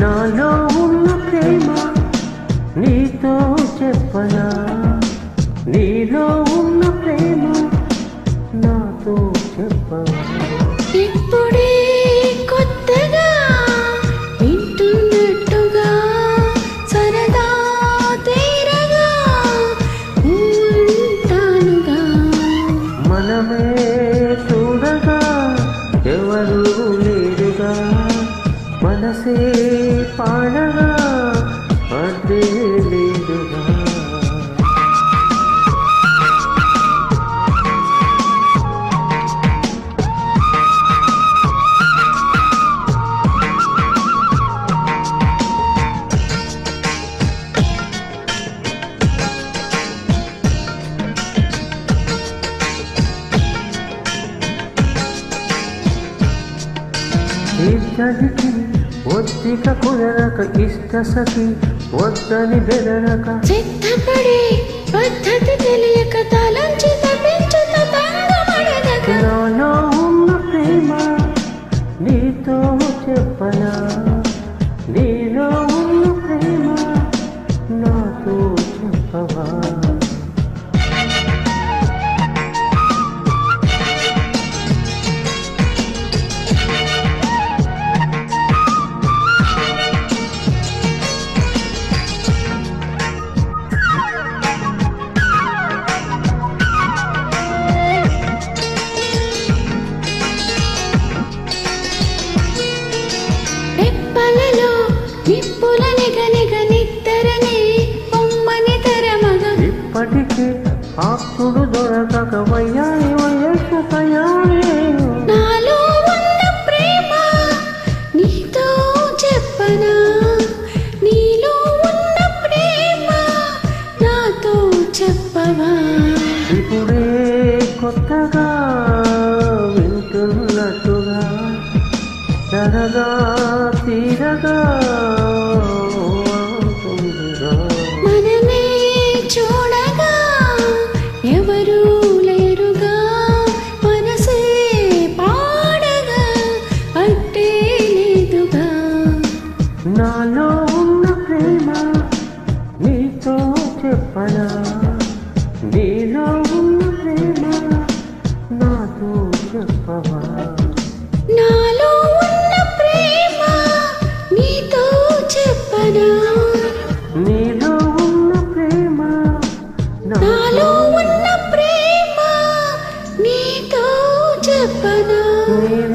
నాలో ఉన్న ప్రేమ నీతో చెప్పనా, నీలో ఉన్న ప్రేమ నాతో చెప్పనా. ఇప్పుడే కొత్తగా వింటున్నట్టుగా సరదా తీరగా ఉంటానుగా. మనమే చూడగా ఎవరు లేరుగా, మనసే పాడగా అదే లేదుగా. ఇద్దరికి ఒత్తిక కుదరక ఇష్ట సఖి వద్దని బెదరక, సిద్ధపడి పద్ధతి తెలియక తలంచి తప్పించుత తంగమడదక. నాలో ఉన్న ప్రేమ నీతో చెప్పనా, నీలో ఉన్న ప్రేమ నాతో చెప్పవా. రెప్పలలో నిప్పుల నిగనిగ నిద్దరనే పొమ్మని తరమగ. ఇప్పటికీ ఆప్తుడు దొరకక వయ్యాయి వయస్సు తయారు. నాలో ఉన్న ప్రేమ నీతో చెప్పనా, నీలో ఉన్న ప్రేమ నాతో చెప్పవా. ఇప్పుడే కొత్తగా వింటున్నట్టుగా సరదా తీరగా ఉంటుందిగా. మనమే చూడగా ఎవరు లేరుగా, మనసే పాడగా అట్టే లేదుగా. నాలో ఉన్న ప్రేమ నీతో చెప్పనా, నీలో ఉన్న ప్రేమ నాతో చెప్పవా. నాలో ఉన్న ప్రేమ నీతో చెప్పనా, నీలో ఉన్న ప్రేమ నాలో ఉన్న ప్రేమ నీతో చెప్పనా. నీలో